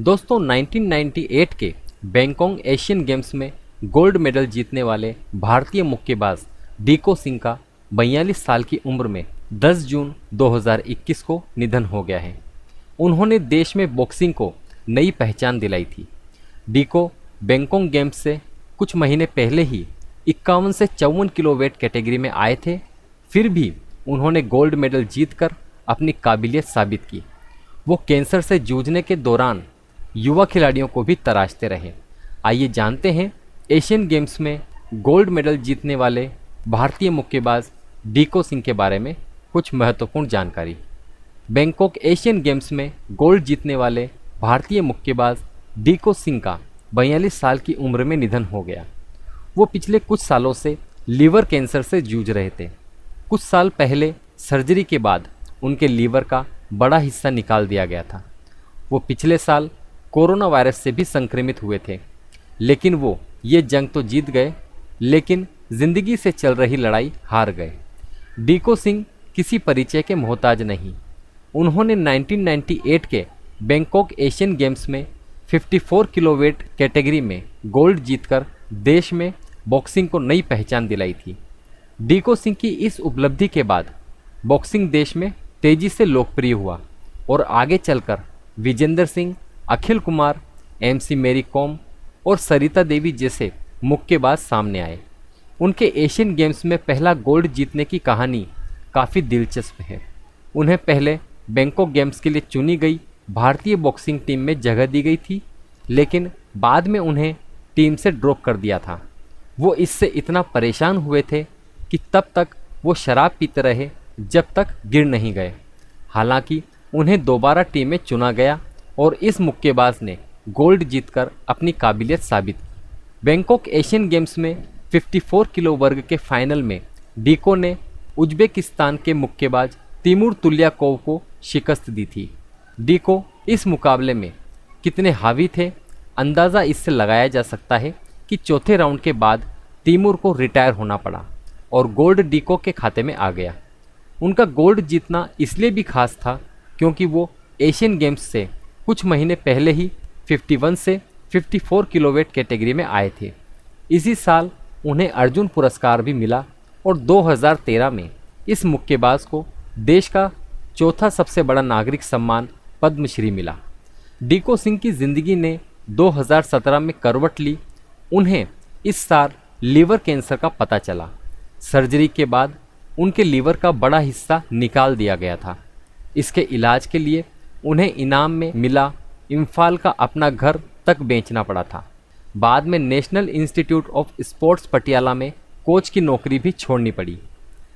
दोस्तों 1998 के Bangkok Asian games में गोल्ड मेडल जीतने वाले भारतीय मुक्केबाज डीको सिंह का 42 साल की उम्र में 10 जून 2021 को निधन हो गया है। उन्होंने देश में बॉक्सिंग को नई पहचान दिलाई थी। डीको बैंकॉक गेम्स से कुछ महीने पहले ही 51 से 54 किलो वेट कैटेगरी में आए थे, फिर भी उन्होंने गोल्ड मेडल जीतकर अपनी काबिलियत साबित की। वो कैंसर से जूझने के दौरान युवा खिलाड़ियों को भी तराशते रहे। आइए जानते हैं एशियन गेम्स में गोल्ड मेडल जीतने वाले भारतीय मुक्केबाज डीको सिंह के बारे में कुछ महत्वपूर्ण जानकारी। बैंकॉक एशियन गेम्स में गोल्ड जीतने वाले भारतीय मुक्केबाज डीको सिंह का 42 साल की उम्र में निधन हो गया। वो पिछले कुछ सालों से लीवर कैंसर से जूझ रहे थे। कुछ साल पहले सर्जरी के बाद उनके लीवर का बड़ा हिस्सा निकाल दिया गया था। वो पिछले साल कोरोना वायरस से भी संक्रमित हुए थे, लेकिन वो ये जंग तो जीत गए, लेकिन जिंदगी से चल रही लड़ाई हार गए। डीको सिंह किसी परिचय के मोहताज नहीं। उन्होंने 1998 के बैंकॉक एशियन गेम्स में 54 किलो वेट कैटेगरी में गोल्ड जीतकर देश में बॉक्सिंग को नई पहचान दिलाई थी। डीको सिंह की इस उपलब्धि के बाद बॉक्सिंग देश में तेजी से लोकप्रिय हुआ और आगे चलकर Vijender Singh, Akhil Kumar, MC Mary com और सरिता देवी जैसे मुक्केबाज सामने आए। उनके एशियन गेम्स में पहला गोल्ड जीतने की कहानी काफ़ी दिलचस्प है। उन्हें पहले बैंकॉक गेम्स के लिए चुनी गई भारतीय बॉक्सिंग टीम में जगह दी गई थी, लेकिन बाद में उन्हें टीम से ड्रॉप कर दिया था। वो इससे इतना परेशान हुए थे कि तब तक वो शराब पीते रहे जब तक गिर नहीं गए। हालांकि उन्हें दोबारा टीम में चुना गया और इस मुक्केबाज ने गोल्ड जीतकर अपनी काबिलियत साबित की। बैंकॉक एशियन गेम्स में 54 किलो वर्ग के फाइनल में डीको ने उज्बेकिस्तान के मुक्केबाज तिमूर तुल्याकोव को शिकस्त दी थी। डीको इस मुकाबले में कितने हावी थे, अंदाज़ा इससे लगाया जा सकता है कि चौथे राउंड के बाद तिमूर को रिटायर होना पड़ा और गोल्ड डीको के खाते में आ गया। उनका गोल्ड जीतना इसलिए भी खास था क्योंकि वो एशियन गेम्स से कुछ महीने पहले ही 51 से 54 किलो वेट कैटेगरी में आए थे। इसी साल उन्हें अर्जुन पुरस्कार भी मिला और 2013 में इस मुक्केबाज को देश का चौथा सबसे बड़ा नागरिक सम्मान पद्मश्री मिला। डीको सिंह की ज़िंदगी ने 2017 में करवट ली। उन्हें इस साल लीवर कैंसर का पता चला। सर्जरी के बाद उनके लीवर का बड़ा हिस्सा निकाल दिया गया था। इसके इलाज के लिए उन्हें इनाम में मिला इम्फाल का अपना घर तक बेचना पड़ा था। बाद में national institute of sports Patiala में कोच की नौकरी भी छोड़नी पड़ी।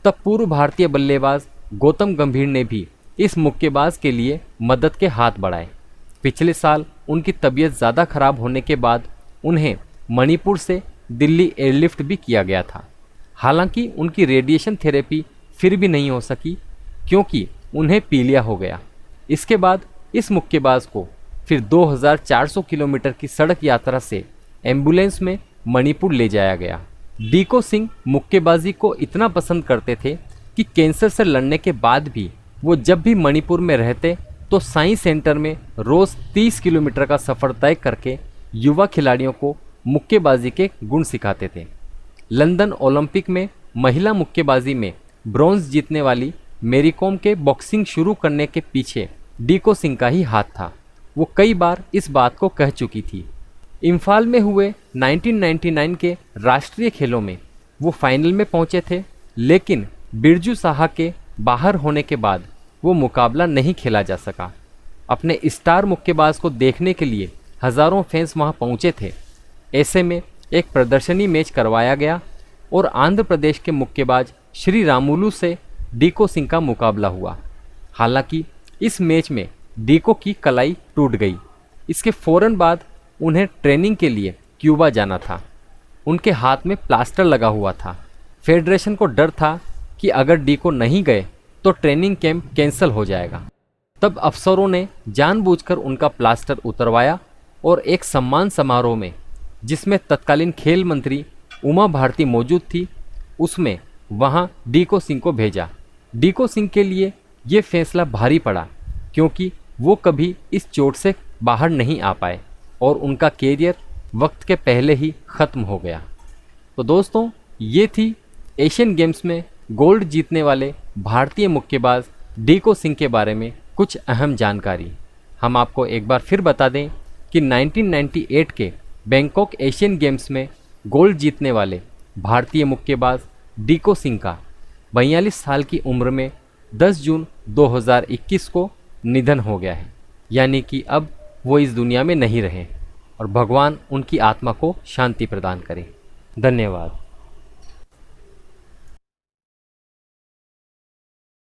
तब पूर्व भारतीय बल्लेबाज गौतम गंभीर ने भी इस मुक्केबाज के लिए मदद के हाथ बढ़ाए। पिछले साल उनकी तबीयत ज़्यादा खराब होने के बाद उन्हें मणिपुर से दिल्ली एयरलिफ्ट भी किया गया था। हालांकि उनकी रेडिएशन थेरेपी फिर भी नहीं हो सकी क्योंकि उन्हें पीलिया हो गया। इसके बाद इस मुक्केबाज को फिर 2400 किलोमीटर की सड़क यात्रा से एम्बुलेंस में मणिपुर ले जाया गया। डीको सिंह मुक्केबाजी को इतना पसंद करते थे कि कैंसर से लड़ने के बाद भी वो जब भी मणिपुर में रहते तो साइंस सेंटर में रोज़ 30 किलोमीटर का सफ़र तय करके युवा खिलाड़ियों को मुक्केबाजी के गुण सिखाते थे। लंदन ओलंपिक में महिला मुक्केबाजी में ब्रॉन्ज जीतने वाली मैरी कॉम के बॉक्सिंग शुरू करने के पीछे डीको सिंह का ही हाथ था। वो कई बार इस बात को कह चुकी थी। इम्फाल में हुए 1999 के राष्ट्रीय खेलों में वो फाइनल में पहुंचे थे, लेकिन बिरजू साहा के बाहर होने के बाद वो मुकाबला नहीं खेला जा सका। अपने स्टार मुक्केबाज को देखने के लिए हज़ारों फैंस वहां पहुंचे थे। ऐसे में एक प्रदर्शनी मैच करवाया गया और आंध्र प्रदेश के मुक्केबाज श्री रामुलु से डीको सिंह का मुकाबला हुआ। हालांकि इस मैच में डीको की कलाई टूट गई। इसके फ़ौरन बाद उन्हें ट्रेनिंग के लिए क्यूबा जाना था। उनके हाथ में प्लास्टर लगा हुआ था। फेडरेशन को डर था कि अगर डीको नहीं गए तो ट्रेनिंग कैंप कैंसिल हो जाएगा। तब अफसरों ने जानबूझकर उनका प्लास्टर उतरवाया और एक सम्मान समारोह में, जिसमें तत्कालीन खेल मंत्री उमा भारती मौजूद थी, उसमें वहां डीको सिंह को भेजा। डीको सिंह के लिए ये फैसला भारी पड़ा क्योंकि वो कभी इस चोट से बाहर नहीं आ पाए और उनका कैरियर वक्त के पहले ही ख़त्म हो गया। तो दोस्तों, ये थी एशियन गेम्स में गोल्ड जीतने वाले भारतीय मुक्केबाज डीको सिंह के बारे में कुछ अहम जानकारी। हम आपको एक बार फिर बता दें कि 1998 के बैंकॉक एशियन गेम्स में गोल्ड जीतने वाले भारतीय मुक्केबाज डीको सिंह का 42 साल की उम्र में 10 जून 2021 को निधन हो गया है। यानी कि अब वो इस दुनिया में नहीं रहे और भगवान उनकी आत्मा को शांति प्रदान करे। धन्यवाद।